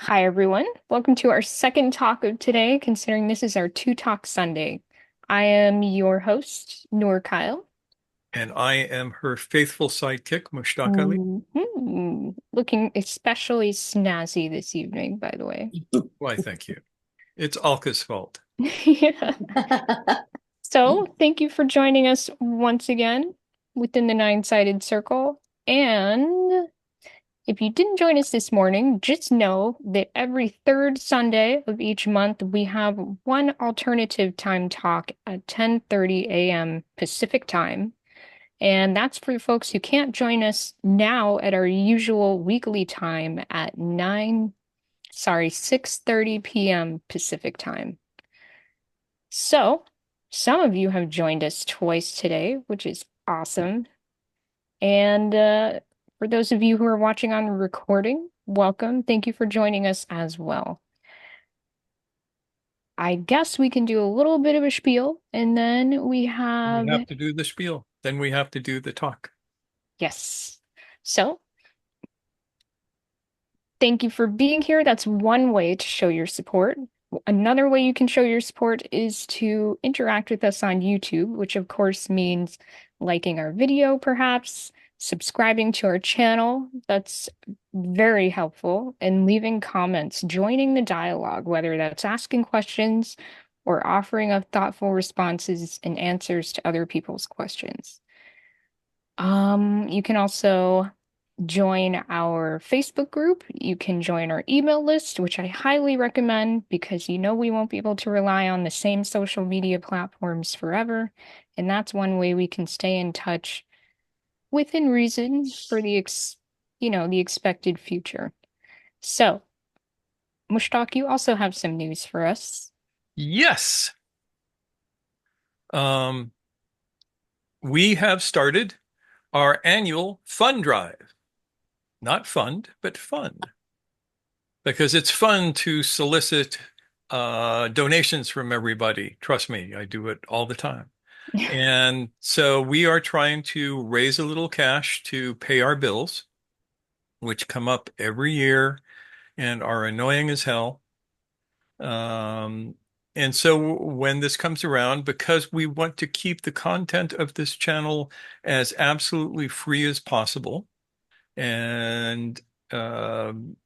Hi, everyone. Welcome to our second talk of today, considering this is our two talk Sunday. I am your host, Noor Kyle. And I am her faithful sidekick, Mushtaq Ali. Looking especially snazzy this evening, by the way. Why, thank you. It's Alka's fault. Yeah. So, thank you for joining us once again within the nine-sided circle. And if you didn't join us this morning, just know that every third Sunday of each month, we have one alternative time talk at 10:30 a.m. Pacific time. And that's for folks who can't join us now at our usual weekly time at 6:30 p.m. Pacific time. So, some of you have joined us twice today, which is awesome. And for those of you who are watching on recording, welcome. Thank you for joining us as well. I guess we can do a little bit of a spiel, and then we We have, have to do the spiel. Then we have to do the talk. yes. So, thank you for being here. That's one way to show your support. Another way you can show your support is to interact with us on YouTube, which of course means liking our video, perhaps, subscribing to our channel. That's very helpful, and leaving comments, joining the dialogue, whether that's asking questions or offering up thoughtful responses and answers to other people's questions. You can also join our Facebook group. You can join our email list, which I highly recommend because we won't be able to rely on the same social media platforms forever. And that's one way we can stay in touch within reason for the expected future. So, Mushtaq, you also have some news for us. Yes. Um, we have started our annual fund drive. Not fund, but fun. Because it's fun to solicit donations from everybody. Trust me, I do it all the time. And so we are trying to raise a little cash to pay our bills, which come up every year and are annoying as hell. Um, and so when this comes around, because we want to keep the content of this channel as absolutely free as possible and um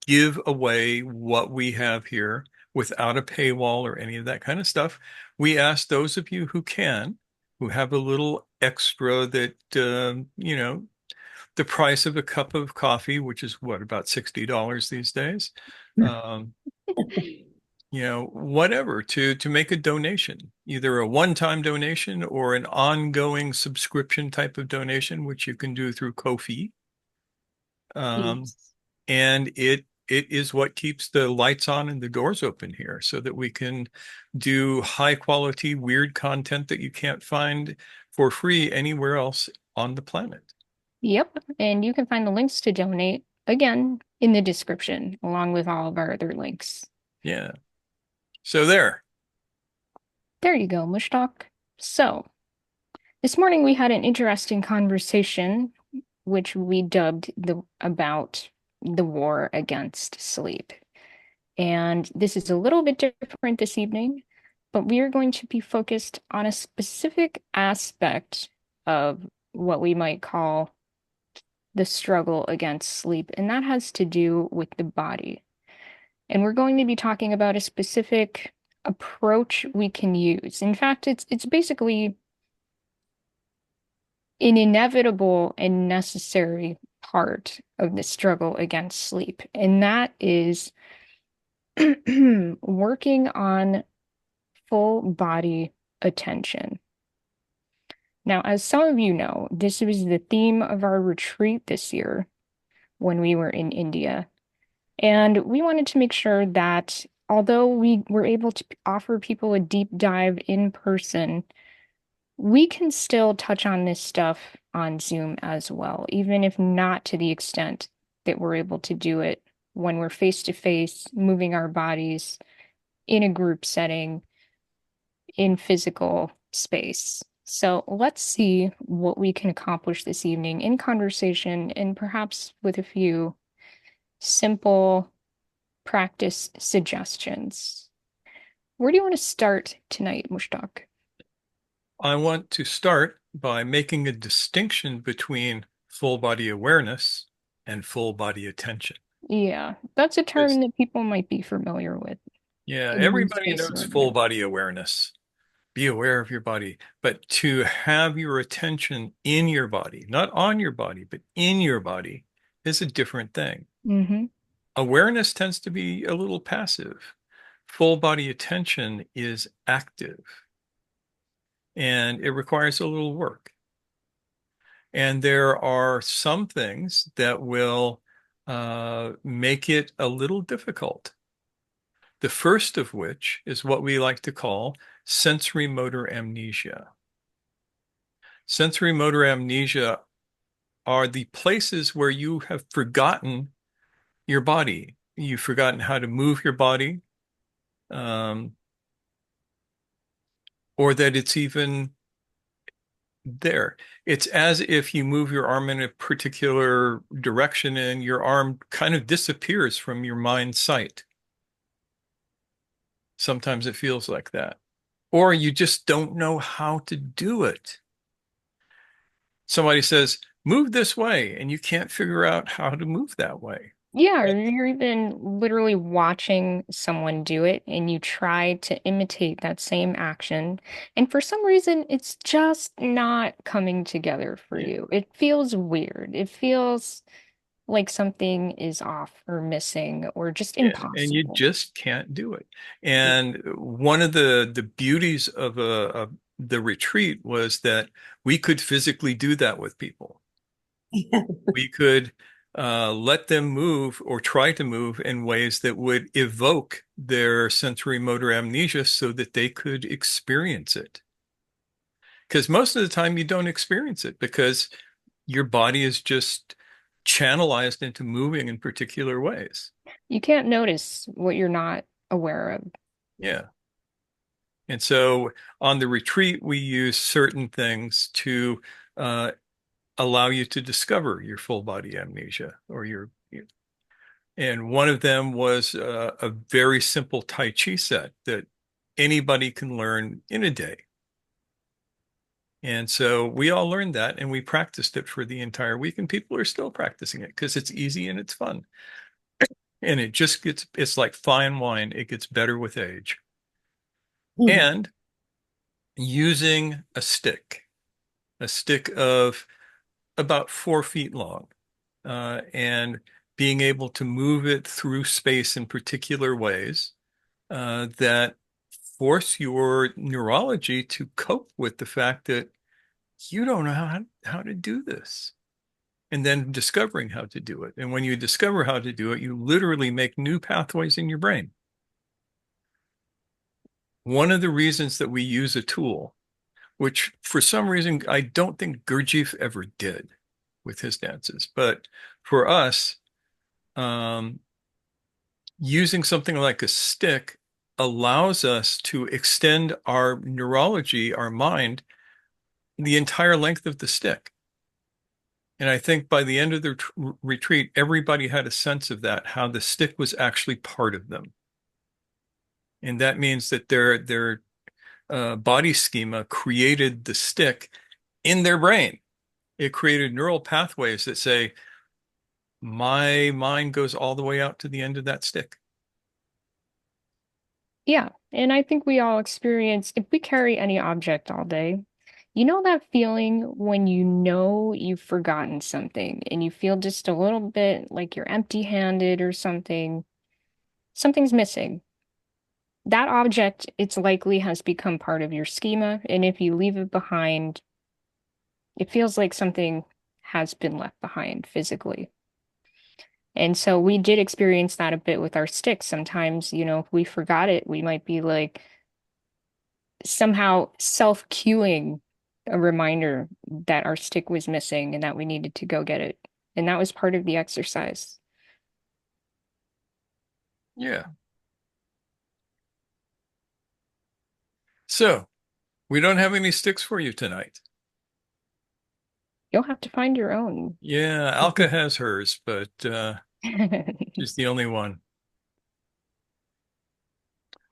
give away what we have here without a paywall or any of that kind of stuff, we ask those of you who can, who have a little extra that, the price of a cup of coffee, which is what, about $60 these days. Um, whatever to make a donation, either a one-time donation or an ongoing subscription type of donation, which you can do through Ko-fi. Um, Yes. and it is what keeps the lights on and the doors open here so that we can do high quality, weird content that you can't find for free anywhere else on the planet. Yep. And you can find the links to donate again in the description, along with all of our other links. Yeah. So there. There you go, Mushtaq. So, this morning we had an interesting conversation, which we dubbed about the war against sleep. And this is a little bit different this evening, but we are going to be focused on a specific aspect of what we might call the struggle against sleep, and that has to do with the body. And we're going to be talking about a specific approach we can use. In fact, it's basically an inevitable and necessary part of the struggle against sleep, and that is working on full body attention. Now, as some of you know, this was the theme of our retreat this year when we were in India. And we wanted to make sure that although we were able to offer people a deep dive in person, we can still touch on this stuff on Zoom as well, even if not to the extent that we're able to do it when we're face to face, moving our bodies in a group setting, in physical space. So let's see what we can accomplish this evening in conversation and perhaps with a few simple practice suggestions. Where do you want to start tonight, Mushtaq? I want to start by making a distinction between full body awareness and full body attention. Yeah, that's a term Because, that people might be familiar with yeah, in one everybody space or knows full another. body awareness. Be aware of your body, but to have your attention in your body, not on your body, but in your body, is a different thing. Hmm. Awareness tends to be a little passive. Full body attention is active and it requires a little work. And there are some things that will make it a little difficult. The first of which is what we like to call sensory motor amnesia. Sensory motor amnesia are the places where you have forgotten your body. You've forgotten how to move your body, um, or that it's even there. It's as if you move your arm in a particular direction and your arm kind of disappears from your mind's sight. Sometimes it feels like that. Or you just don't know how to do it. Somebody says, move this way, and you can't figure out how to move that way. Yeah, or you're even literally watching someone do it and you try to imitate that same action. And for some reason, it's just not coming together for Yeah. you. It feels weird. It feels like something is off or missing or just Yeah, and you impossible. just can't do it. And one of the beauties of the retreat was that we could physically do that with people. We could let them move or try to move in ways that would evoke their sensory motor amnesia so that they could experience it. Because most of the time you don't experience it because your body is just channelized into moving in particular ways. You can't notice what you're not aware of. Yeah. And so on the retreat, we use certain things to uh, allow you to discover your full body amnesia or and one of them was a very simple Tai Chi set that anybody can learn in a day. And so we all learned that and we practiced it for the entire week, and people are still practicing it because it's easy and it's fun. And it just gets, it's like fine wine, it gets better with age. And using a stick of about 4 feet long, and being able to move it through space in particular ways that force your neurology to cope with the fact that you don't know how to do this. And then discovering how to do it. And when you discover how to do it, you literally make new pathways in your brain. One of the reasons that we use a tool, which for some reason I don't think Gurdjieff ever did with his dances, but for us, um, using something like a stick allows us to extend our neurology, our mind, the entire length of the stick. And I think by the end of the retreat, everybody had a sense of that, how the stick was actually part of them. And that means that their body schema created the stick in their brain. It created neural pathways that say, my mind goes all the way out to the end of that stick. Yeah, and I think we all experience, if we carry any object all day, you know that feeling when you know you've forgotten something and you feel just a little bit like you're empty-handed or something, something's missing. That object, it's likely has become part of your schema, and if you leave it behind, it feels like something has been left behind physically. And so we did experience that a bit with our sticks. Sometimes, if we forgot it, we might be like, somehow self-cueing a reminder that our stick was missing and that we needed to go get it. And that was part of the exercise. Yeah. So we don't have any sticks for you tonight. You'll have to find your own. Yeah, Alka has hers, but she's the only one.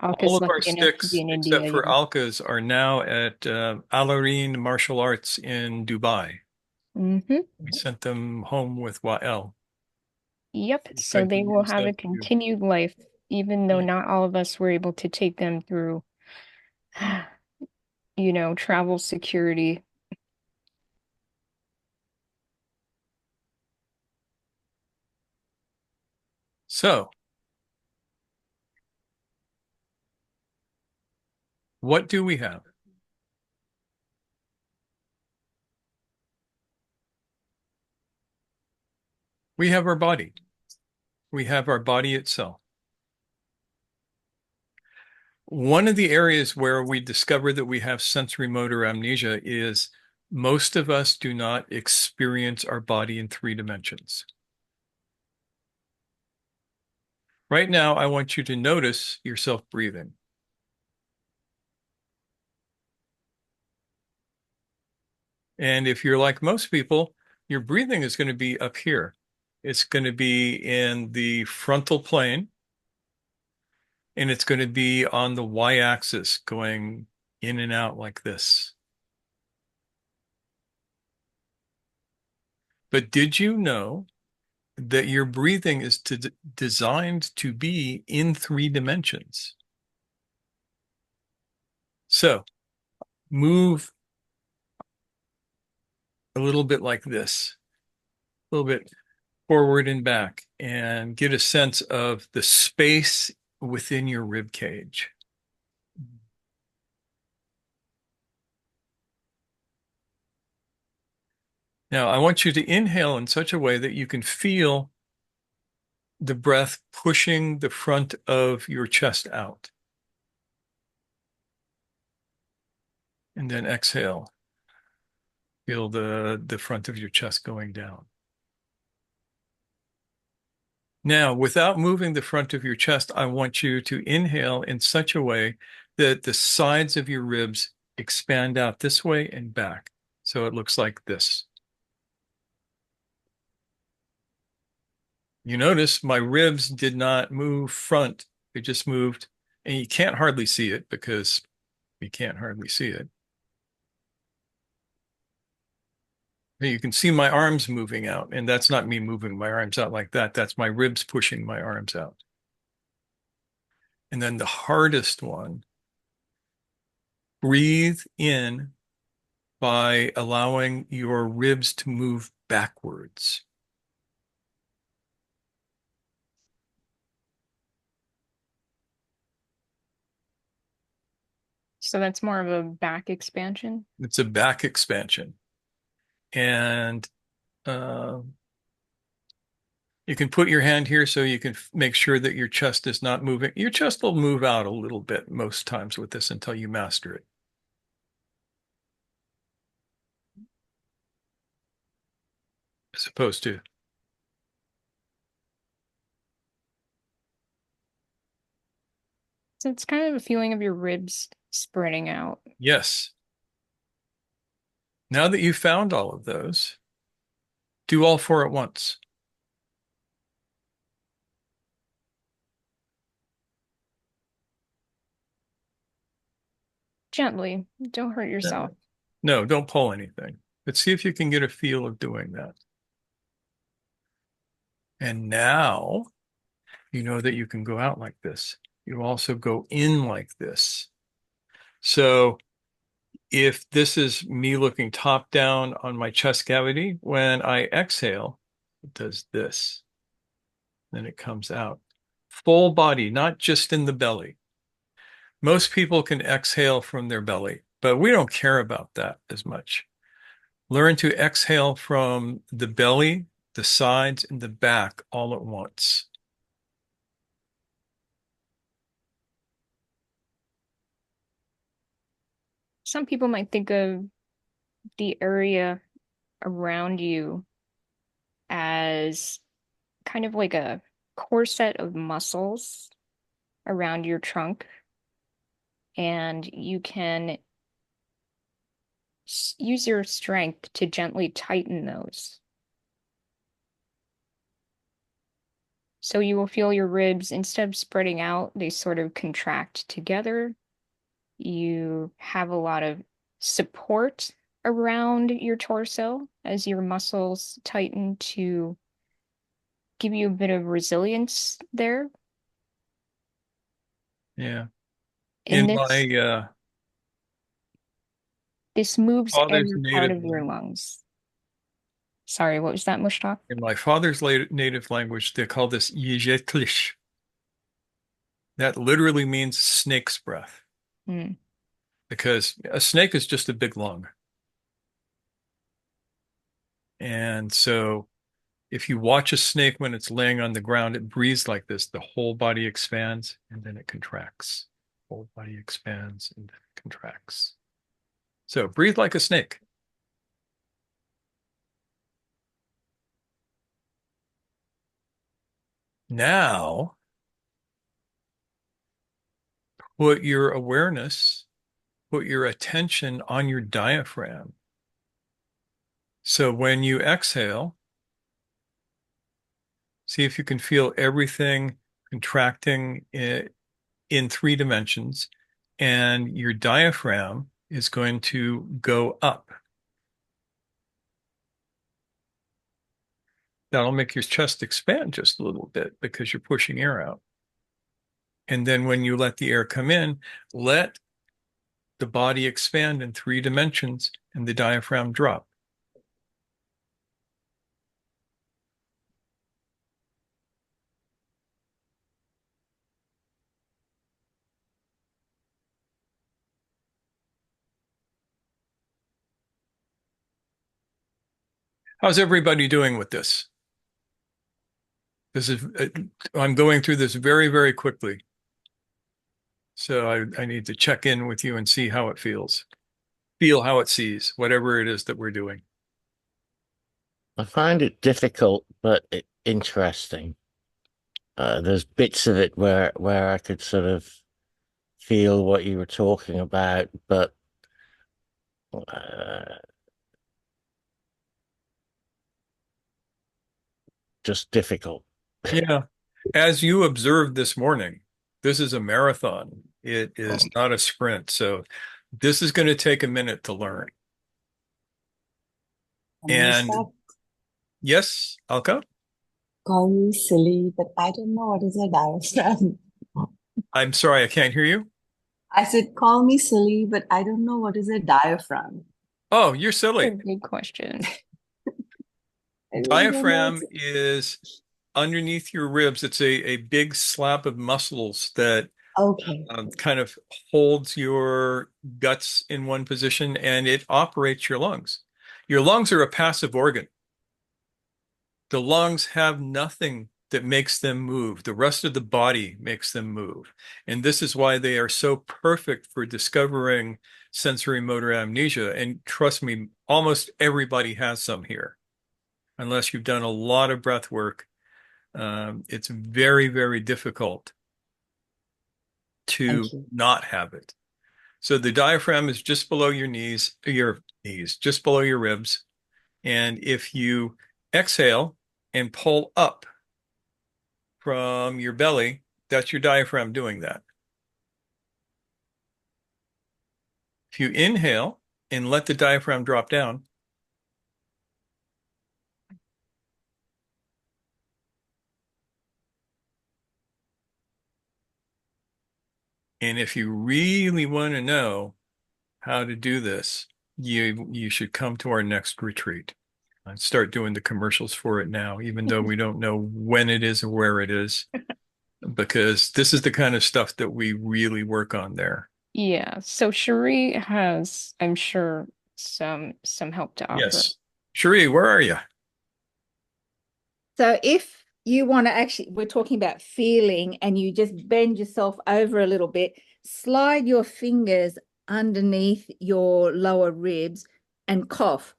All Alka's of our lucky enough to be sticks, in except India, for yeah. Alkas, are now at Al Martial Arts in Dubai. Hmm. We sent them home with Wael. Yep. We So tried to they will use have them a to, continued life, even though yeah. not all of us were able to take them through, travel security. So, what do we have? We have our body. We have our body itself. One of the areas where we discover that we have sensory motor amnesia is most of us do not experience our body in 3 dimensions. Right now, I want you to notice yourself breathing. And if you're like most people, your breathing is going to be up here. It's going to be in the frontal plane, and it's going to be on the y-axis going in and out like this. But did you know that your breathing is designed to be in 3 dimensions? So move a little bit like this, a little bit forward and back, and get a sense of the space within your rib cage. Now, I want you to inhale in such a way that you can feel the breath pushing the front of your chest out. And then exhale. Feel the front of your chest going down. Now, without moving the front of your chest, I want you to inhale in such a way that the sides of your ribs expand out this way and back. So it looks like this. You notice my ribs did not move front. They just moved, and you can't hardly see it because you can't hardly see it. You can see my arms moving out, and that's not me moving my arms out like that. That's my ribs pushing my arms out. And then the hardest one, breathe in by allowing your ribs to move backwards. So that's more of a back expansion. It's a back expansion. And uh, you can put your hand here so you can make sure that your chest is not moving. Your chest will move out a little bit most times with this until you master it, as opposed to, So it's kind of a feeling of your ribs spreading out yes. Now that you've found all of those, do all four at once. gently. Don't hurt yourself. Gently. No, don't pull anything. But see if you can get a feel of doing that. And now you know that you can go out like this. You also go in like this. So if this is me looking top down on my chest cavity, when I exhale, it does this. Then it comes out. Full body, not just in the belly. Most people can exhale from their belly, but we don't care about that as much. Learn to exhale from the belly, the sides, and the back all at once. Some people might think of the area around you as kind of like a corset of muscles around your trunk, and you can use your strength to gently tighten those. So you will feel your ribs, instead of spreading out, they sort of contract together. You have a lot of support around your torso as your muscles tighten to give you a bit of resilience there. Yeah. And In this my this moves father's every part native of your lungs. Sorry, what was that, Mushtaq? in my father's native language, they call this yiyeklish. That literally means snake's breath Hmm. because a snake is just a big lung. And so if you watch a snake when it's laying on the ground, it breathes like this. The whole body expands and then it contracts. Whole body expands and then it contracts. So breathe like a snake. Now put your awareness, put your attention on your diaphragm. So when you exhale, see if you can feel everything contracting in 3 dimensions, and your diaphragm is going to go up. That'll make your chest expand just a little bit because you're pushing air out. And then when you let the air come in, let the body expand in 3 dimensions and the diaphragm drop. How's everybody doing with this? This is, I'm going through this very, very quickly. So I need to check in with you and see how it feels. Feel how it sees, whatever it is that we're doing. I find it difficult, but interesting. There's bits of it where I could sort of feel what you were talking about, but uh, just difficult. Yeah. As you observed this morning, this is a marathon. It is not a sprint. So this is going to take a minute to learn. And Mr. yes, Alka, Call me silly, but I don't know what is a diaphragm. I'm sorry, I can't hear you. I said, call me silly, but I don't know what is a diaphragm. Oh, you're A silly. good question. I really don't know Diaphragm what's... is underneath your ribs. It's a big slab of muscles that Okay. kind of holds your guts in one position and it operates your lungs. Your lungs are a passive organ. The lungs have nothing that makes them move. The rest of the body makes them move. And this is why they are so perfect for discovering sensory motor amnesia. And trust me, almost everybody has some here, unless you've done a lot of breath work. It's very, very difficult Thank to you. not have it. So the diaphragm is just below your knees, just below your ribs. And if you exhale and pull up from your belly, that's your diaphragm doing that. If you inhale and let the diaphragm drop down, and if you really want to know how to do this, you should come to our next retreat. I'd start doing the commercials for it now, even though we don't know when it is or where it is, because this is the kind of stuff that we really work on there. Yeah, so Cherie has, I'm sure, some help to offer. Yes. Cherie, where are you? So if you want to actually, we're talking about feeling, and you just bend yourself over a little bit, slide your fingers underneath your lower ribs and cough.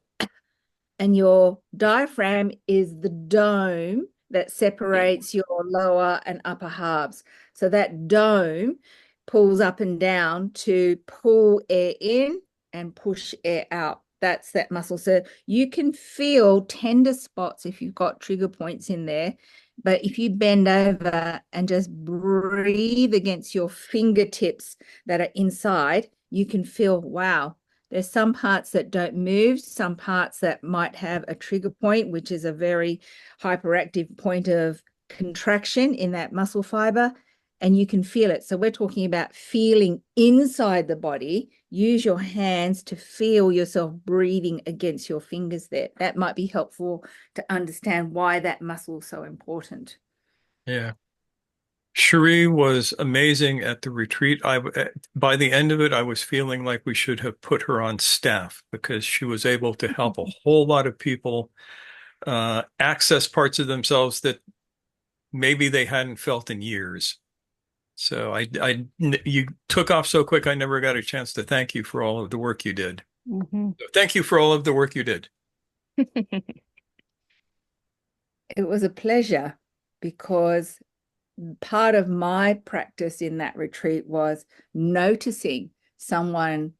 And your diaphragm is the dome that separates your lower and upper halves. So that dome pulls up and down to pull air in and push air out. That's that muscle. So you can feel tender spots if you've got trigger points in there. But if you bend over and just breathe against your fingertips that are inside, you can feel, wow, there's some parts that don't move, some parts that might have a trigger point, which is a very hyperactive point of contraction in that muscle fiber, and you can feel it. So we're talking about feeling inside the body. Use your hands to feel yourself breathing against your fingers there. That might be helpful to understand why that muscle is so important. Yeah. Cherie was amazing at the retreat. By the end of it, I was feeling like we should have put her on staff because she was able to help a whole lot of people access parts of themselves that maybe they hadn't felt in years. So you took off so quick, I never got a chance to thank you for all of the work you did. Mhm. So thank you for all of the work you did. It was a pleasure because part of my practice in that retreat was noticing someone's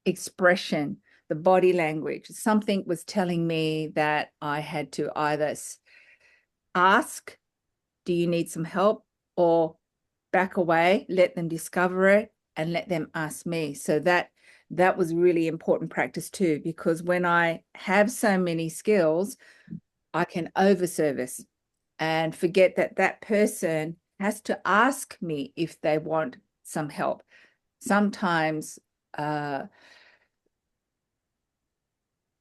expression, the body language. Something was telling me that I had to either ask, do you need some help? Or back away, let them discover it and let them ask me. So that was really important practice too, because when I have so many skills, I can overservice and forget that that person has to ask me if they want some help. Sometimes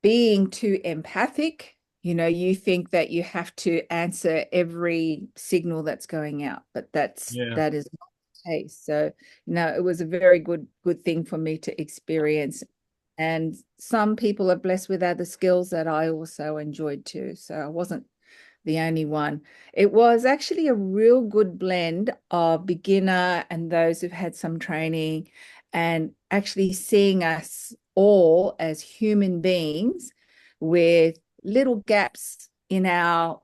being too empathic, you think that you have to answer every signal that's going out, but that is not the case. So, it was a very good thing for me to experience. And some people are blessed with other skills that I also enjoyed too. So I wasn't the only one. It was actually a real good blend of beginner and those who've had some training, and actually seeing us all as human beings with little gaps in our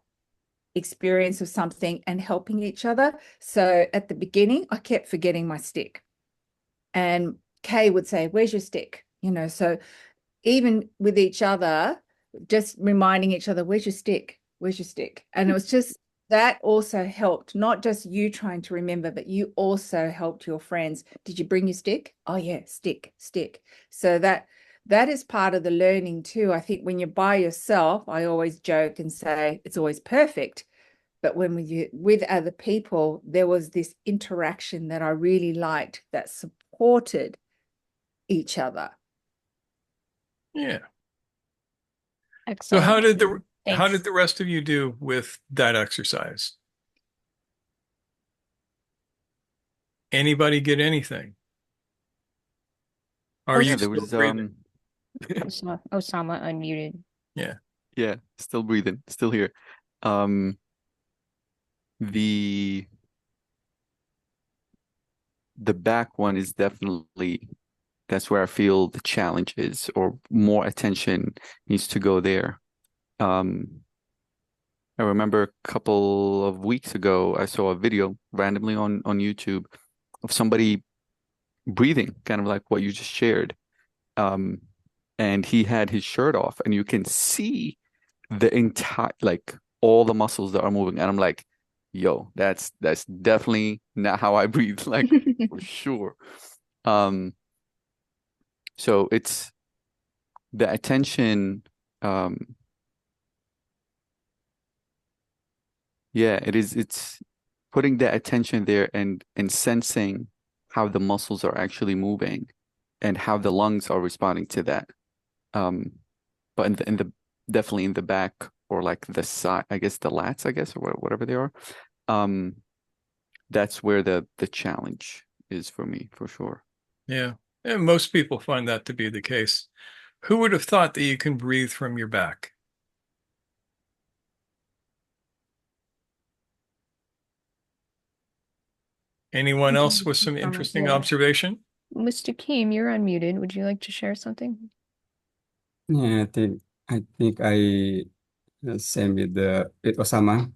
experience of something and helping each other. So at the beginning, I kept forgetting my stick. And Kay would say, "Where's your stick?" So even with each other, just reminding each other, "Where's your stick? Where's your stick?" And it was just that also helped, not just you trying to remember, but you also helped your friends. "Did you bring your stick?" "Oh yeah, stick, stick." So that is part of the learning too. I think when you're by yourself, I always joke and say it's always perfect. But when with other people, there was this interaction that I really liked that supported each other. Yeah. So Excellent. how did Thanks. the rest of you do with that exercise? Anybody get anything? Are Os- you Yeah, there still was breathing? Osama unmuted. Yeah. yeah, still breathing, still here. Um the the back one is definitely, that's where I feel the challenge is, or more attention needs to go there. Um I remember a couple of weeks ago I saw a video randomly on YouTube of somebody breathing, kind of like what you just shared. Um and he had his shirt off and you can see the entire, like, all the muscles that are moving, and I'm like, yo, that's definitely not how I breathe, like, for sure. um so it's the attention. um yeah, it's putting the attention there and sensing how the muscles are actually moving and how the lungs are responding to that. um but in the definitely in the back, or like the side, I guess the lats, I guess, or whatever they are. um that's where the challenge is for me, for sure. Yeah. And most people find that to be the case. Who would have thought that you can breathe from your back? Anyone else with some interesting Yeah. observation? Mr. Keem, you're unmuted. Would you like to share something? Yeah, I think I same with the with Osama.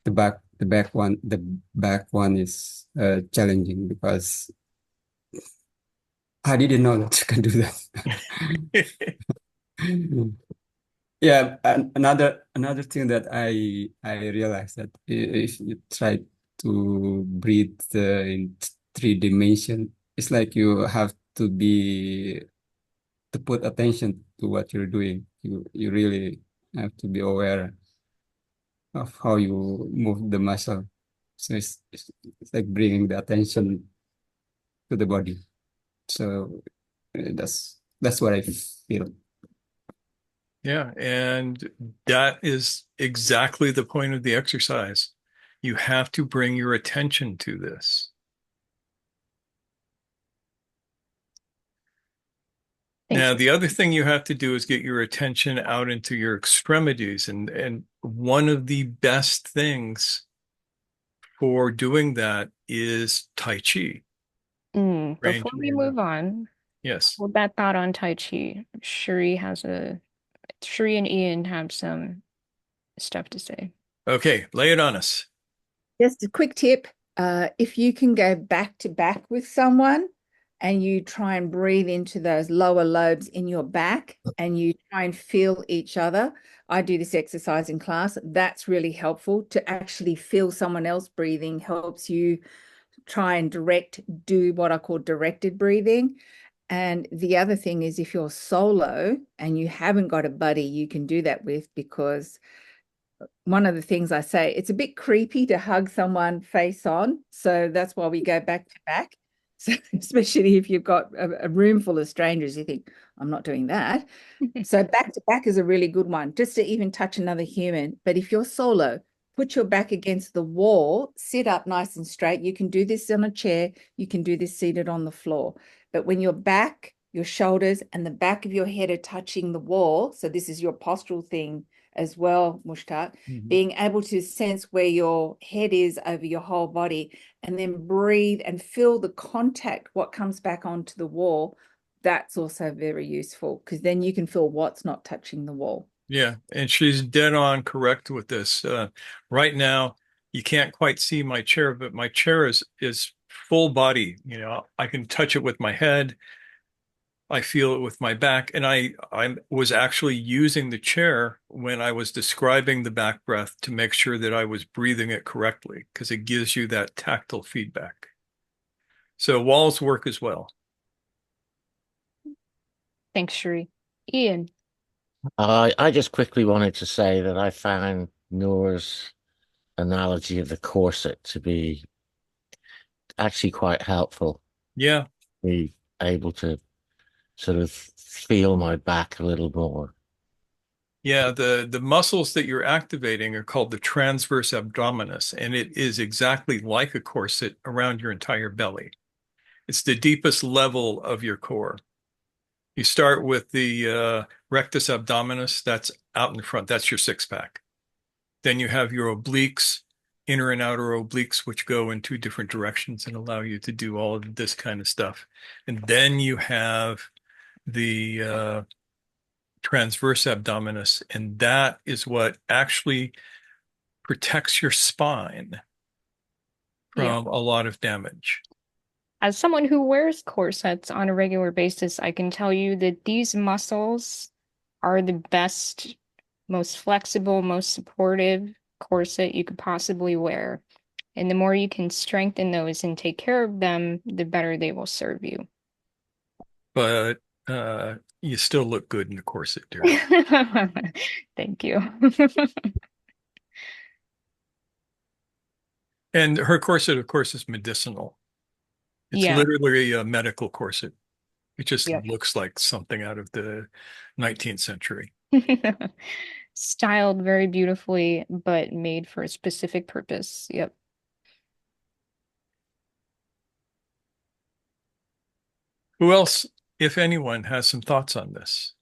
The back one is challenging because I didn't know that you can do that. Yeah, and another thing that I realized that if you try to breathe in three dimension, it's like you have to put attention to what you're doing. You really have to be aware of how you move the muscle. So it's like bringing the attention to the body. So that's what I feel. Yeah, and that is exactly the point of the exercise. You have to bring your attention to this. Thanks. Now, the other thing you have to do is get your attention out into your extremities. And one of the best things for doing that is Tai Chi, Before ranging we your move movement. on, Yes. hold that thought on Tai Chi. Shuri and Ian have some stuff to say. Okay, lay it on us. Just a quick tip. If you can go back to back with someone and you try and breathe into those lower lobes in your back and you try and feel each other. I do this exercise in class. That's really helpful to actually feel someone else breathing, helps you try and do what I call directed breathing. And the other thing is if you're solo and you haven't got a buddy you can do that with, because one of the things I say, it's a bit creepy to hug someone face on. So that's why we go back to back. So especially if you've got a room full of strangers, you think, I'm not doing that. So back to back is a really good one, just to even touch another human. But if you're solo, put your back against the wall, sit up nice and straight. You can do this on a chair. You can do this seated on the floor. But when your back, your shoulders, and the back of your head are touching the wall, so this is your postural thing as well, Mushtaq, being able to sense where your head is over your whole body and then breathe and feel the contact, what comes back onto the wall. That's also very useful because then you can feel what's not touching the wall. Yeah, and she's dead on correct with this. Right now, you can't quite see my chair, but my chair is full body. You know, I can touch it with my head. I feel it with my back, and I was actually using the chair when I was describing the back breath to make sure that I was breathing it correctly because it gives you that tactile feedback. So walls work as well. Thanks, Shuri. Ian. I just quickly wanted to say that I found Noor's analogy of the corset to be actually quite helpful. Yeah, Be able to sort of feel my back a little more. yeah. The muscles that you're activating are called the transverse abdominis, and it is exactly like a corset around your entire belly. It's the deepest level of your core. You start with the rectus abdominis, that's out in front, that's your six pack. Then you have your obliques, inner and outer obliques, which go in two different directions and allow you to do all of this kind of stuff. And then you have the transverse abdominis, and that is what actually protects your spine Yeah. from a lot of damage. As someone who wears corsets on a regular basis, I can tell you that these muscles are the best, most flexible, most supportive corset you could possibly wear. And the more you can strengthen those and take care of them, the better they will serve you. But you still look good in the corset, dear. Thank you. And her corset, of course, is medicinal. It's Yeah. literally a medical corset. It just Yep. looks like something out of the 19th century. Styled very beautifully, but made for a specific purpose. Yep. Who else, if anyone, has some thoughts on this?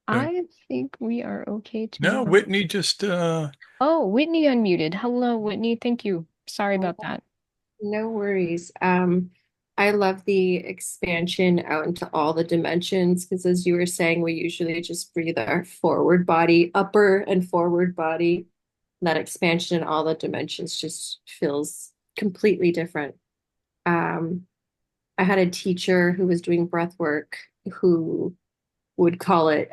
I think we are okay to No, move on. Whitney just Oh, Whitney unmuted. Hello, Whitney. Thank you. Sorry about that. No worries. I love the expansion out into all the dimensions because, as you were saying, we usually just breathe our forward body, upper and forward body. That expansion in all the dimensions just feels completely different. Um, I had a teacher who was doing breath work who would call it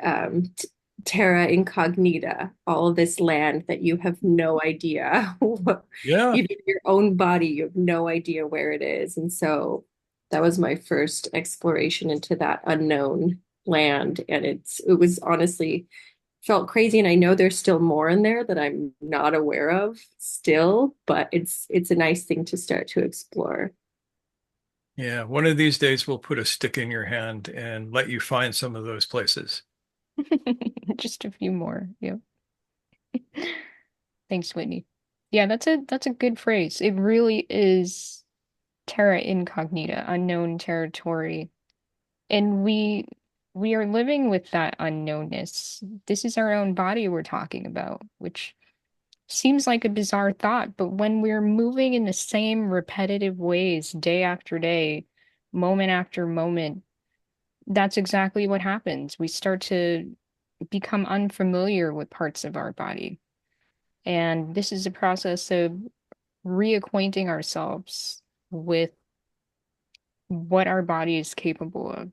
terra incognita, all of this land that you have no idea. Yeah. Even your own body, you have no idea where it is. And so that was my first exploration into that unknown land. And it was honestly felt crazy. And I know there's still more in there that I'm not aware of still, but it's a nice thing to start to explore. Yeah. One of these days, we'll put a stick in your hand and let you find some of those places. Just a few more. Yep. Thanks, Whitney. Yeah, that's a good phrase. It really is terra incognita, unknown territory. And we are living with that unknownness. This is our own body we're talking about, which seems like a bizarre thought, but when we're moving in the same repetitive ways day after day, moment after moment, that's exactly what happens. We start to become unfamiliar with parts of our body. And this is a process of reacquainting ourselves with what our body is capable of.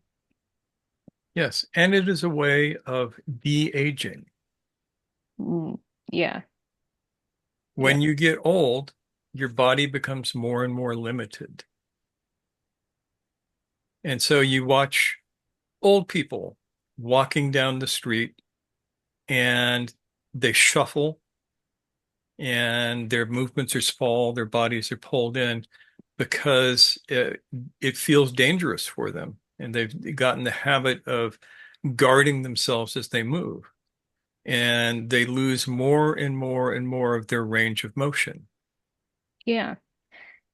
Yes. And it is a way of de-aging. Mm, yeah, yeah, When you get old, your body becomes more and more limited. And so you watch old people walking down the street and they shuffle and their movements are small, their bodies are pulled in because it feels dangerous for them. And they've gotten the habit of guarding themselves as they move. And they lose more and more and more of their range of motion. yeah.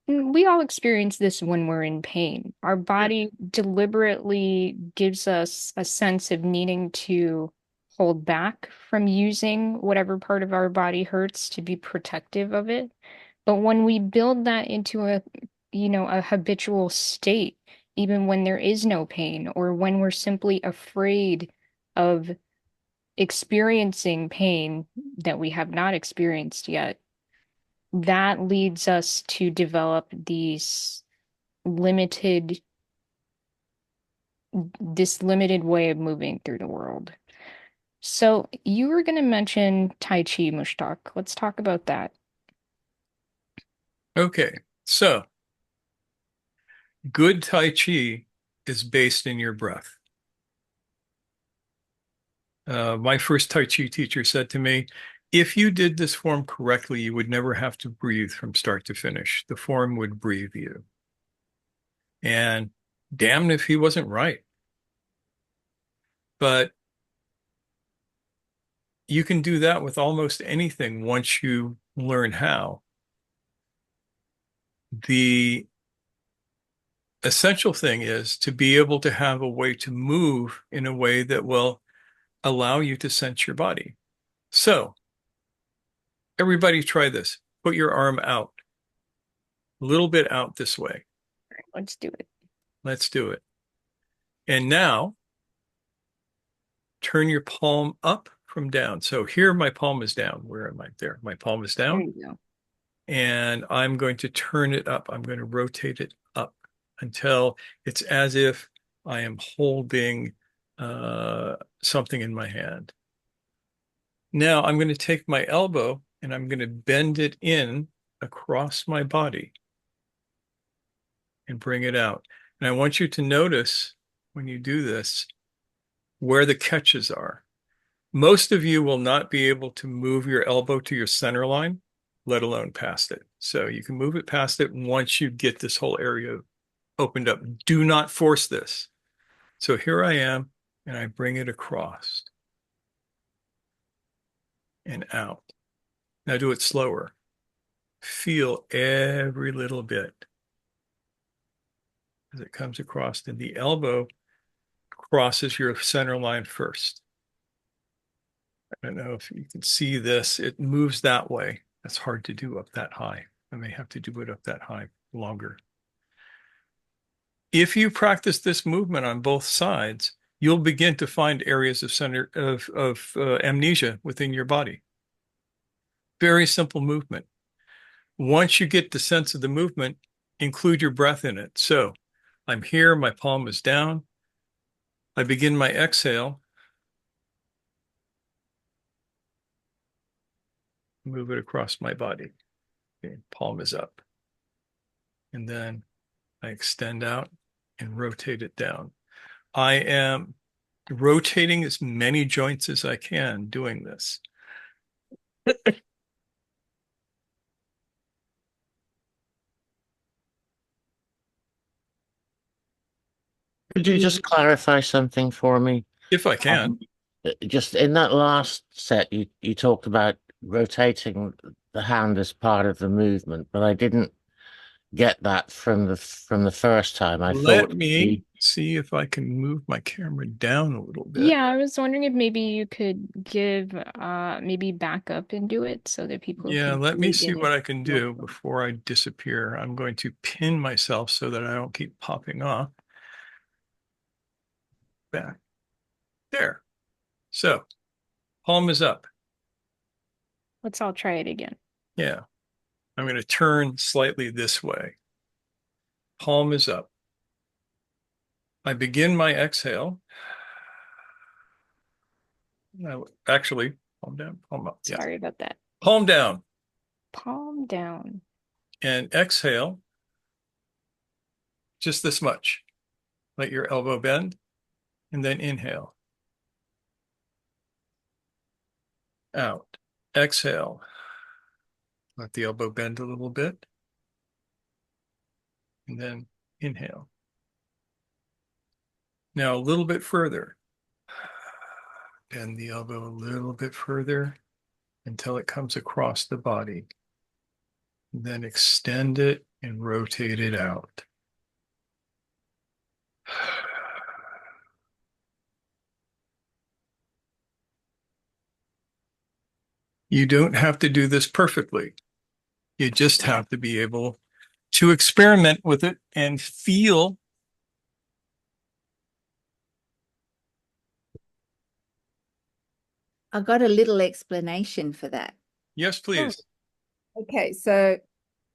We all experience this when we're in pain. Our Yeah. body deliberately gives us a sense of needing to hold back from using whatever part of our body hurts to be protective of it. But when we build that into a habitual state, even when there is no pain or when we're simply afraid of experiencing pain that we have not experienced yet, that leads us to develop limited this limited way of moving through the world. So you were going to mention Tai Chi, Mushtaq. Let's talk about that. Okay. So good Tai Chi is based in your breath. My first Tai Chi teacher said to me, if you did this form correctly, you would never have to breathe from start to finish. The form would breathe you. And damned if he wasn't right. But you can do that with almost anything once you learn how. The essential thing is to be able to have a way to move in a way that will allow you to sense your body. So, everybody try this. Put your arm out, a little bit out this way. Let's do it. Let's do it. And now, turn your palm up from down. So here my palm is down. Where am I? There. My palm is There down. you go. And I'm going to turn it up. I'm going to rotate it up until it's as if I am holding something in my hand. Now I'm going to take my elbow and I'm going to bend it in across my body and bring it out. And I want you to notice when you do this where the catches are. Most of you will not be able to move your elbow to your center line, let alone past it. So you can move it past it once you get this whole area opened up. Do not force this. So here I am, and I bring it across and out. Now do it slower. Feel every little bit as it comes across, and the elbow crosses your center line first. I don't know if you can see this. It moves that way. That's hard to do up that high. I may have to do it up that high longer. if you practice this movement on both sides, you'll begin to find areas of center of amnesia within your body. Very simple movement. Once you get the sense of the movement, include your breath in it. So I'm here, my palm is down. I begin my exhale. Move it across my body. Okay, palm is up. And then I extend out and rotate it down. I am rotating as many joints as I can doing this. Could you just clarify something for me? If I can. Just in that last set, you talked about rotating the hand as part of the movement, but I didn't get that from the first time. I Let thought me see if I can move my camera down a little bit. Yeah, I was wondering if maybe you could give maybe back up and do it so that people Yeah, can let me read see in what it. I can do before I disappear. I'm going to pin myself so that I don't keep popping off. Back. There. So, palm is up. Let's all try it again. Yeah. I'm going to turn slightly this way. Palm is up. I begin my exhale. Actually, palm down, palm up. Yeah. Sorry about that. Palm down Palm down. and exhale just this much. Let your elbow bend and then inhale. Out. Exhale. Let the elbow bend a little bit and then inhale. Now a little bit further. Bend the elbow a little bit further until it comes across the body. Then extend it and rotate it out. You don't have to do this perfectly. You just have to be able to experiment with it and feel. I got a little explanation for that. Yes, please. Okay, so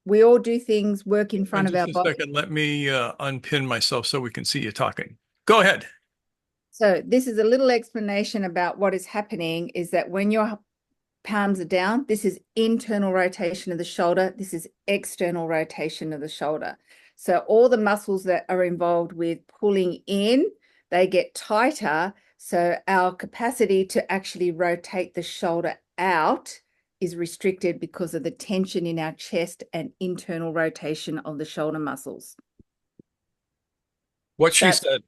we all do things, work in front And of our just a body. second, let me unpin myself so we can see you talking. Go ahead. So this is a little explanation about what is happening is that when your palms are down, this is internal rotation of the shoulder. This is external rotation of the shoulder. So all the muscles that are involved with pulling in, they get tighter. So our capacity to actually rotate the shoulder out is restricted because of the tension in our chest and internal rotation of the shoulder muscles. What she said.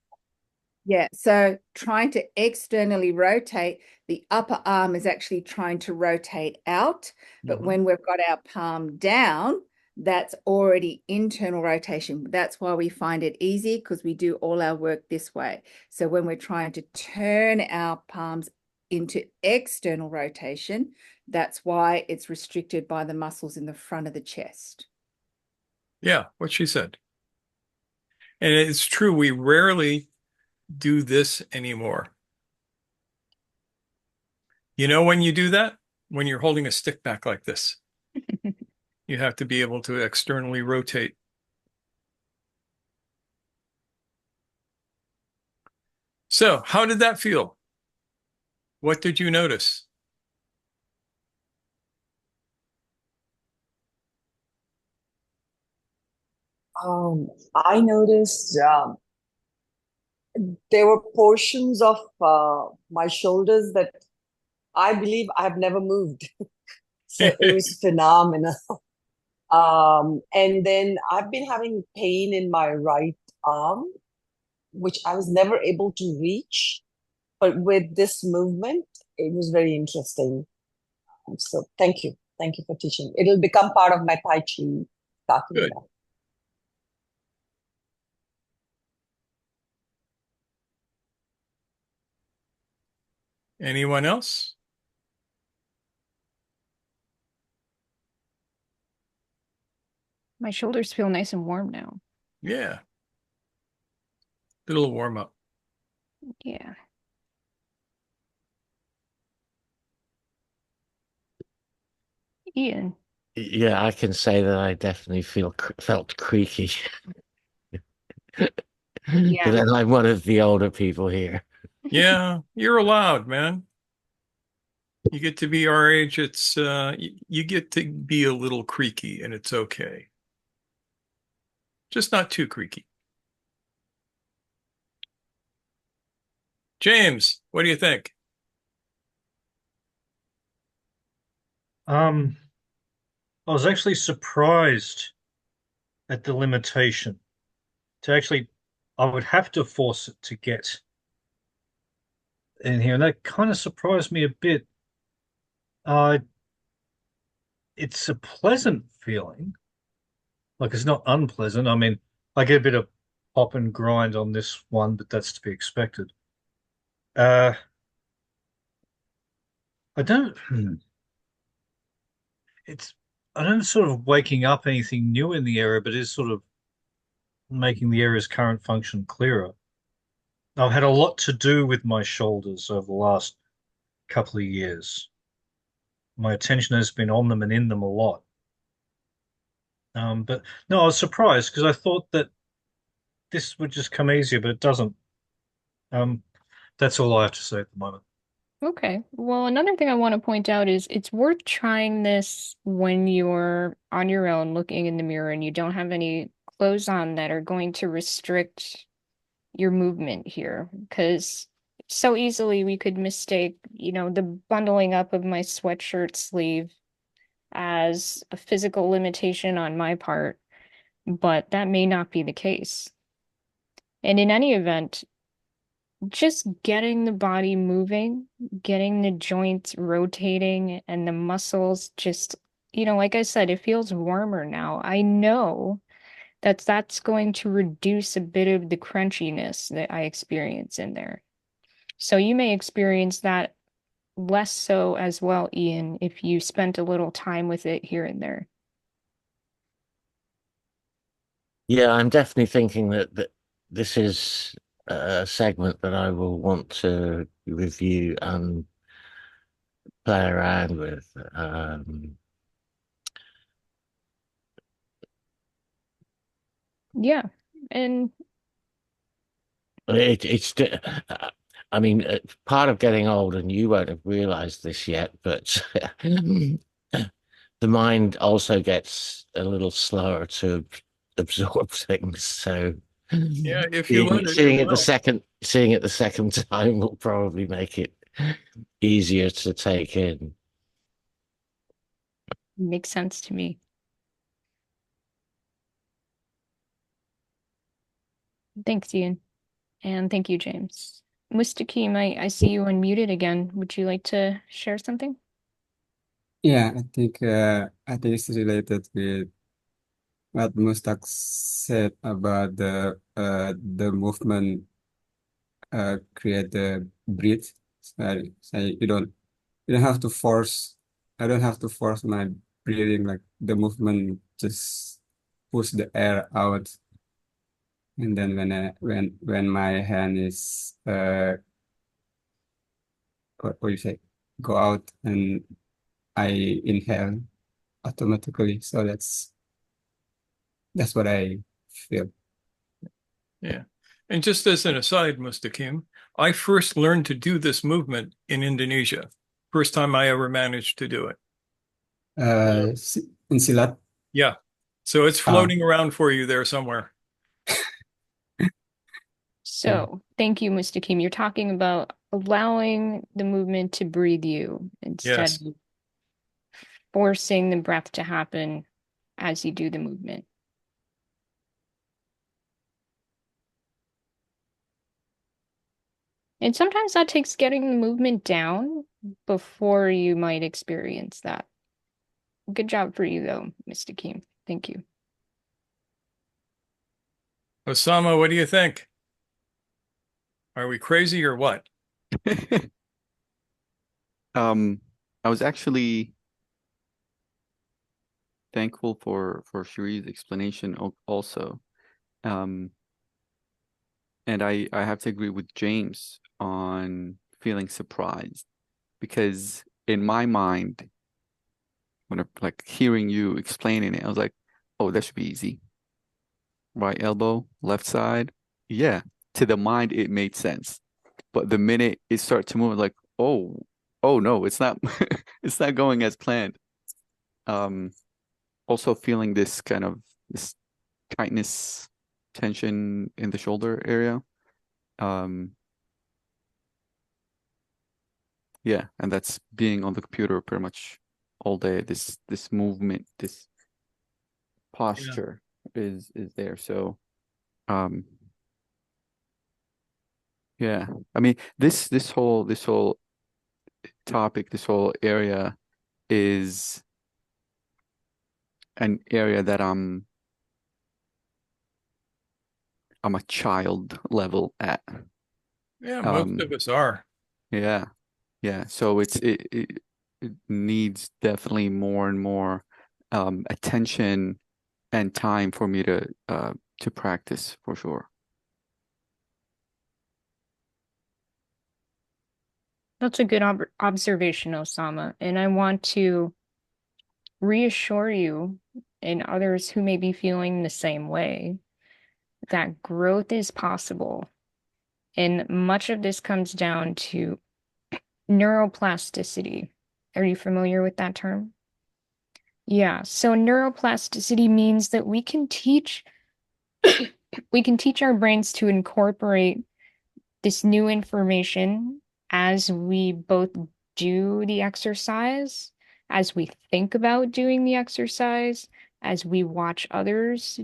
Yeah, so trying to externally rotate, the upper arm is actually trying to rotate out, but when we've got our palm down, that's already internal rotation. That's why we find it easy because we do all our work this way. So when we're trying to turn our palms into external rotation, that's why it's restricted by the muscles in the front of the chest. Yeah, what she said. And it's true, we rarely do this anymore. You know when you do that? When you're holding a stick back like this. You have to be able to externally rotate. So, how did that feel? What did you notice? I noticed there were portions of my shoulders that I believe I've never moved. So it was phenomenal. And then I've been having pain in my right arm, which I was never able to reach. But with this movement, it was very interesting. So thank you. Thank you for teaching. It'll become part of my Tai Chi starting Good. now. Anyone else? My shoulders feel nice and warm now. Yeah. Little warm up. Yeah. Ian. Yeah, I can say that I definitely felt creaky. But Yeah. then I'm one of the older people here. Yeah, you're allowed, man. You get to be our age. It's you get to be a little creaky, and it's okay. Just not too creaky. James, what do you think? Um, I was actually surprised at the limitation. To actually, I would have to force it to get in here, and that kind of surprised me a bit. Uh, it's a pleasant feeling, like it's not unpleasant. I mean, I get a bit of pop and grind on this one, but that's to be expected. Uh, I don't. It's. I don't sort of waking up anything new in the area, but it's sort of making the area's current function clearer. I've had a lot to do with my shoulders over the last couple of years. My attention has been on them and in them a lot. But no, I was surprised because I thought that this would just come easier, but it doesn't. Um, that's all I have to say at the moment. Okay. Well, another thing I want to point out is it's worth trying this when you're on your own looking in the mirror and you don't have any clothes on that are going to restrict your movement here. Because so easily we could mistake, the bundling up of my sweatshirt sleeve as a physical limitation on my part, but that may not be the case. And in any event, just getting the body moving, getting the joints rotating and the muscles just, like I said, it feels warmer now. I know that that's going to reduce a bit of the crunchiness that I experience in there. So you may experience that less so as well, Ian, if you spent a little time with it here and there. Yeah, I'm definitely thinking that this is a segment that I will want to review and play around with. Yeah. And it's, I mean, part of getting old, and you won't have realized this yet, but the mind also gets a little slower to absorb things. So Yeah, if you let it, seeing it it will. seeing it the second time will probably make it easier to take in. makes sense to me. Thanks, Ian. And thank you, James. Mustakim, I see you unmuted again. Would you like to share something? Yeah, I think it's related with what Mustak said about the movement create the breathe. So you don't have to force. I don't have to force my breathing. Like the movement just push the air out, and then when my hand is what you say, go out, and I inhale automatically. So that's what I feel. Yeah. And just as an aside, Mustakim, I first learned to do this movement in Indonesia. First time I ever managed to do it. In Silat. Yeah. So it's Ah, floating around for you there somewhere. yeah. So, thank you, Mustakim. You're talking about allowing the movement to breathe you instead Yes. of forcing the breath to happen as you do the movement. And sometimes that takes getting the movement down before you might experience that. Good job for you, though, Mustakim. Thank you. Osama, what do you think? Are we crazy or what? I was actually thankful for Shiri's explanation also. Um, And I have to agree with James on feeling surprised because in my mind, when I, like hearing you explaining it, I was like, oh, that should be easy. Right elbow, left side. Yeah. To the mind, it made sense. But the minute it started to move, like, oh no, it's not it's not going as planned. Um, Also feeling this kind of this tightness, tension in the shoulder area. Um, yeah, and that's being on the computer pretty much all day. This movement, this Yeah. posture is there. So um yeah. I mean this whole topic, this whole area is an area that I'm a child level at. Yeah, most of Um us are. yeah. Yeah. So it needs definitely more and more attention and time for me to practice for sure. That's a good observation, Osama. And I want to reassure you and others who may be feeling the same way that growth is possible. And much of this comes down to neuroplasticity. Are you familiar with that term? Yeah, so neuroplasticity means that we can teach our brains to incorporate this new information as we both do the exercise, as we think about doing the exercise, as we watch others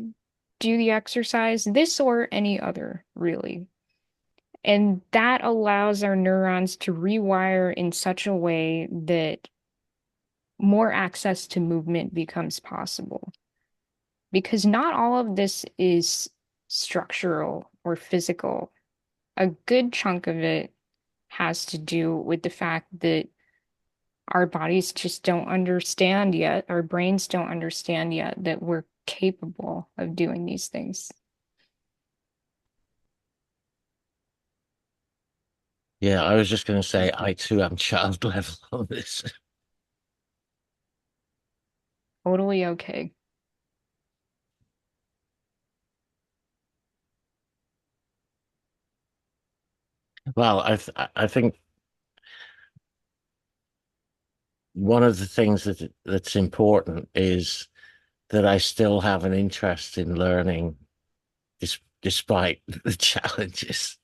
do the exercise, this or any other, really. And that allows our neurons to rewire in such a way that more access to movement becomes possible. Because not all of this is structural or physical. A good chunk of it has to do with the fact that our bodies just don't understand yet, our brains don't understand yet that we're capable of doing these things. Yeah, I was just going to say I too am child level on this. Totally okay. Well, I think one of the things that's important is that I still have an interest in learning despite the challenges.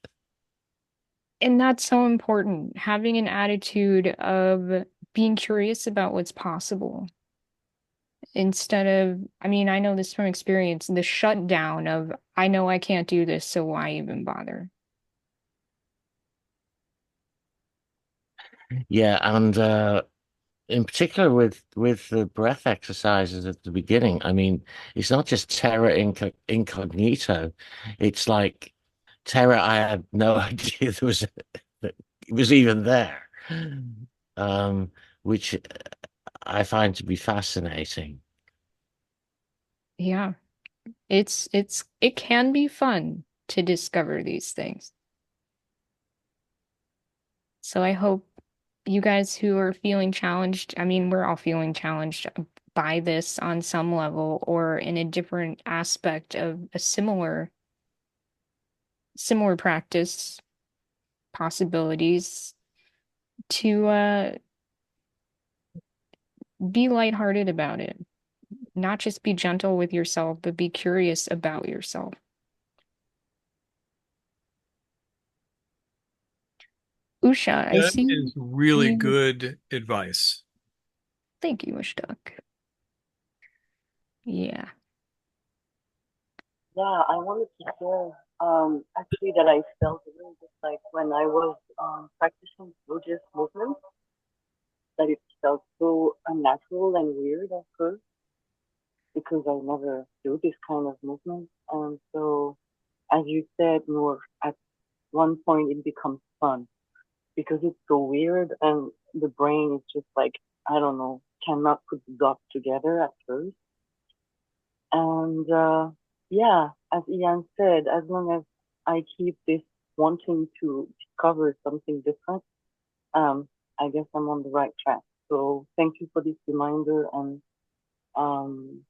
And that's so important, having an attitude of being curious about what's possible instead of, I mean, I know this from experience, the shutdown of, I know I can't do this, so why even bother? Yeah, and in particular with the breath exercises at the beginning, I mean, it's not just incognito. It's like terror I had no idea that it was even there. Um, which I find to be fascinating. Yeah, it can be fun to discover these things. So I hope you guys who are feeling challenged, I mean, we're all feeling challenged by this on some level or in a different aspect of a similar practice possibilities to be lighthearted about it. Not just be gentle with yourself, but be curious about yourself. Usha, I That see is really you. good advice. Thank you, Mushtaq. Yeah. Yeah, I wanted to share actually that I felt a little bit like when I was practicing Buddhist movement, that it felt so unnatural and weird at first because I never do this kind of movement. And so, as you said, Noor, at one point it becomes fun because it's so weird and the brain is just like, I don't know, cannot put the dots together at first. And yeah, as Ian said, as long as I keep this wanting to discover something different, I guess I'm on the right track. So thank you for this reminder. And um,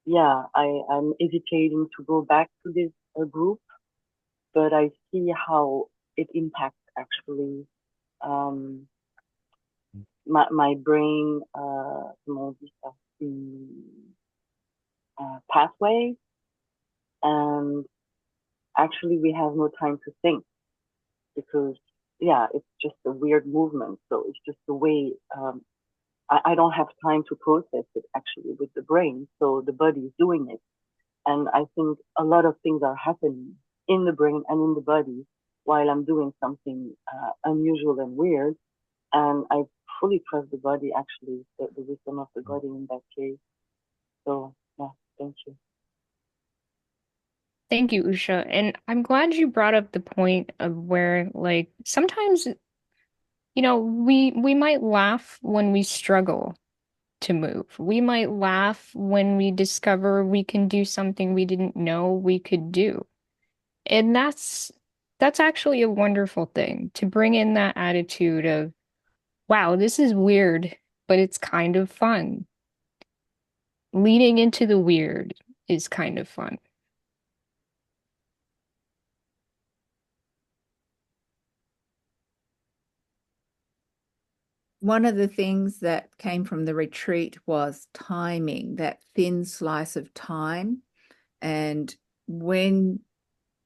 yeah, I'm hesitating to go back to this group, but I see how it impacts actually um, my brain, comment on dit ça, pathway. And actually, we have no time to think because, yeah, it's just a weird movement. So it's just the way I don't have time to process it actually with the brain. So the body is doing it. And I think a lot of things are happening in the brain and in the body while I'm doing something unusual and weird. And I fully trust the body, actually, the wisdom of the body in that case. So, yeah, thank you. Thank you, Usha. And I'm glad you brought up the point of where, like, sometimes, we might laugh when we struggle to move. We might laugh when we discover we can do something we didn't know we could do. And that's actually a wonderful thing to bring in that attitude of, wow, this is weird, but it's kind of fun. Leaning into the weird is kind of fun. One of the things that came from the retreat was timing, that thin slice of time. And when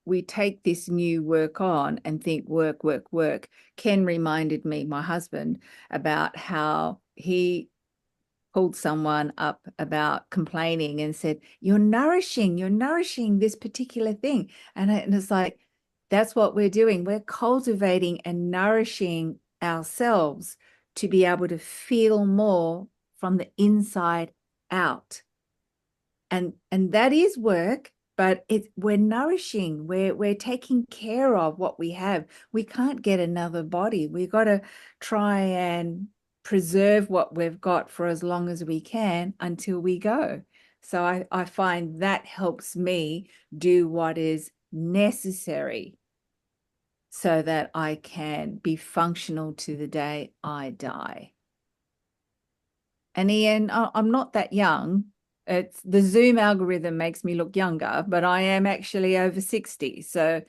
we take this new work on and think work, work, work, Ken reminded me, my husband, about how he pulled someone up about complaining and said, you're nourishing this particular thing. And it's like, that's what we're doing. We're cultivating and nourishing ourselves to be able to feel more from the inside out. And that is work, but we're nourishing, we're taking care of what we have. We can't get another body. We've got to try and preserve what we've got for as long as we can until we go. So I find that helps me do what is necessary so that I can be functional to the day I die. And Ian, I'm not that young. It's the Zoom algorithm makes me look younger, but I am actually over 60. So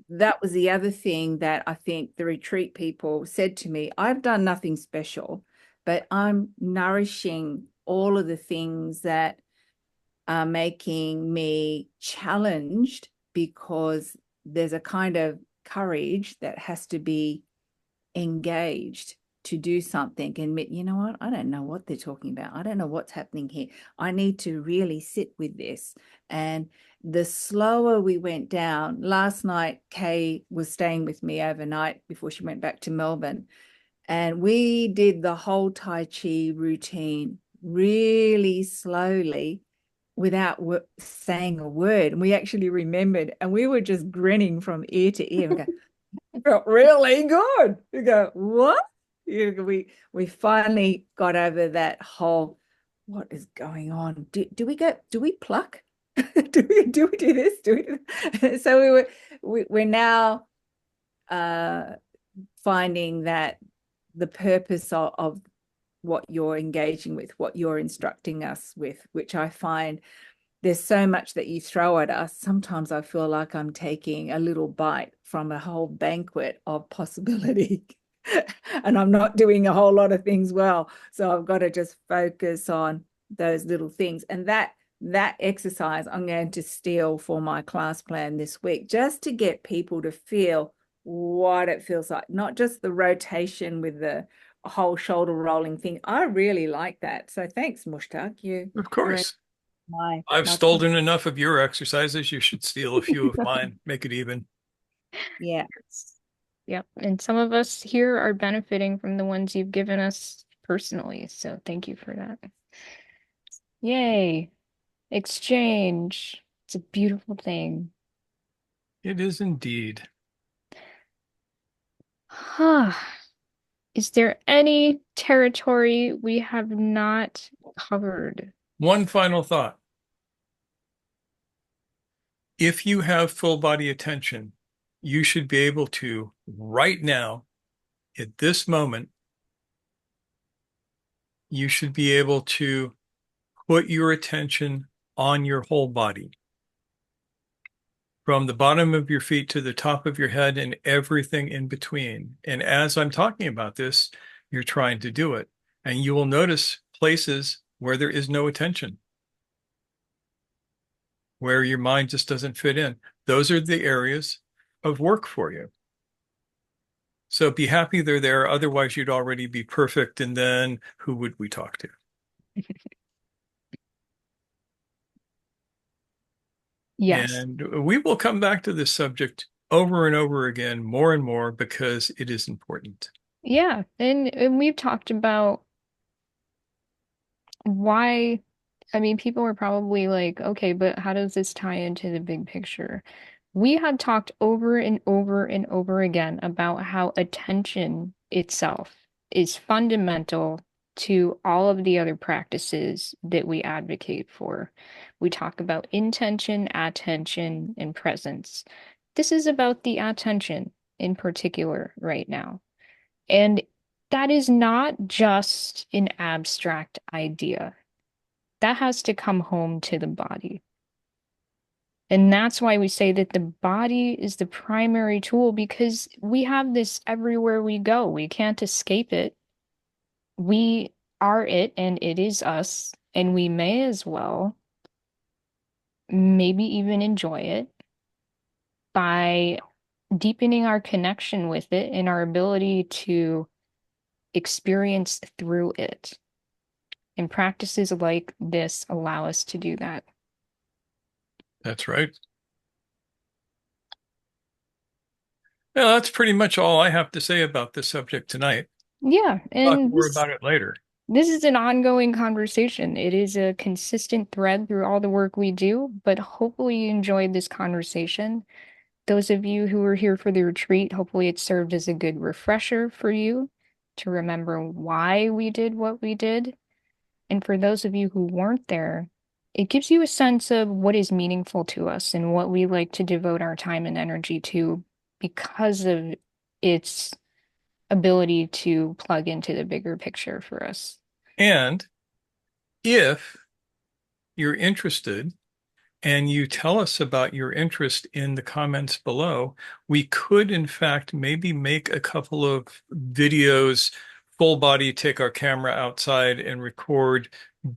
that was the other thing that I think the retreat people said to me. I've done nothing special, but I'm nourishing all of the things that are making me challenged because there's a kind of courage that has to be engaged to do something and admit, you know what, I don't know what they're talking about. I don't know what's happening here. I need to really sit with this. And the slower we went down, last night, Kay was staying with me overnight before she went back to Melbourne. And we did the whole Tai Chi routine really slowly without saying a word. And we actually remembered, and we were just grinning from ear to ear. We go, felt really good. You go, what? We finally got over that whole, what is going on? Do we pluck? do we do this? So we're now finding that the purpose of what you're engaging with, what you're instructing us with, which I find there's so much that you throw at us. Sometimes I feel like I'm taking a little bite from a whole banquet of possibility. And I'm not doing a whole lot of things well. So I've got to just focus on those little things. And that exercise I'm going to steal for my class plan this week, just to get people to feel what it feels like, not just the rotation with the whole shoulder rolling thing. I really like that. So thanks, Mushtaq. Of You're course. my I've stolen enough of your exercises. You should steal a few of mine, make it even. yeah. Yep. And some of us here are benefiting from the ones you've given us personally. So thank you for that. Yay. Exchange. It's a beautiful thing. It is indeed. Huh. Is there any territory we have not covered? One final thought. If you have full body attention, you should be able to, right now, at this moment, you should be able to put your attention on your whole body, from the bottom of your feet to the top of your head and everything in between. And as I'm talking about this, you're trying to do it. And you will notice places where there is no attention, where your mind just doesn't fit in. Those are the areas of work for you. So be happy they're there. Otherwise, you'd already be perfect. And then who would we talk to? Yes. And we will come back to this subject over and over again, more and more, because it is important. Yeah. And we've talked about why, I mean, people are probably like, okay, but how does this tie into the big picture? We have talked over and over and over again about how attention itself is fundamental to all of the other practices that we advocate for. We talk about intention, attention, and presence. This is about the attention in particular right now. And that is not just an abstract idea. That has to come home to the body. And that's why we say that the body is the primary tool because we have this everywhere we go. We can't escape it. We are it and it is us. And we may as well maybe even enjoy it by deepening our connection with it and our ability to experience through it. And practices like this allow us to do that. That's right. Well, that's pretty much all I have to say about this subject tonight. Yeah, Talk and more about it later. this is an ongoing conversation. It is a consistent thread through all the work we do, but hopefully you enjoyed this conversation. Those of you who were here for the retreat, hopefully it served as a good refresher for you to remember why we did what we did. And for those of you who weren't there, it gives you a sense of what is meaningful to us and what we like to devote our time and energy to because of its ability to plug into the bigger picture for us. And if you're interested and you tell us about your interest in the comments below, we could, in fact, maybe make a couple of videos, full body, take our camera outside and record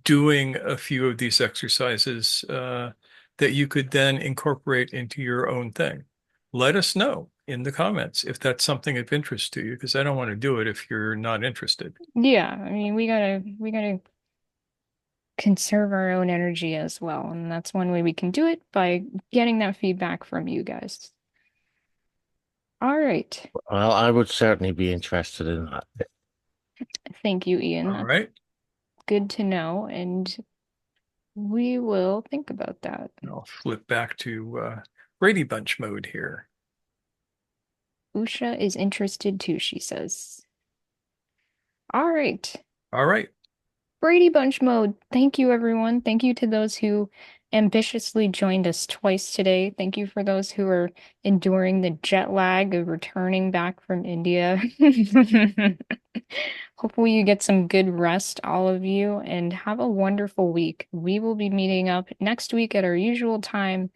doing a few of these exercises that you could then incorporate into your own thing. Let us know in the comments if that's something of interest to you, because I don't want to do it if you're not interested. Yeah, I mean, we gotta conserve our own energy as well, and that's one way we can do it by getting that feedback from you guys. All right. Well, I would certainly be interested in that. Thank you, Ian. All right. Good to know, and we will think about that. I'll flip back to Brady Bunch mode here. Usha is interested too, she says. All right. All right. Brady Bunch mode. Thank you, everyone. Thank you to those who ambitiously joined us twice today. Thank you for those who are enduring the jet lag of returning back from India. Hopefully, you get some good rest, all of you, and have a wonderful week. We will be meeting up next week at our usual time,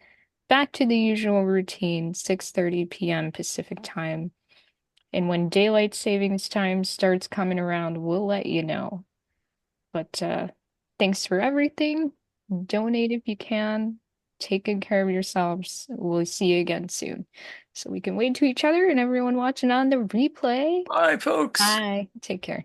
back to the usual routine, 6:30 p.m. Pacific time. And when daylight savings time starts coming around, we'll let you know. But thanks for everything. Donate if you can. Take good care of yourselves. We'll see you again soon. So we can wave to each other and everyone watching on the replay. Bye, folks. Bye. Take care.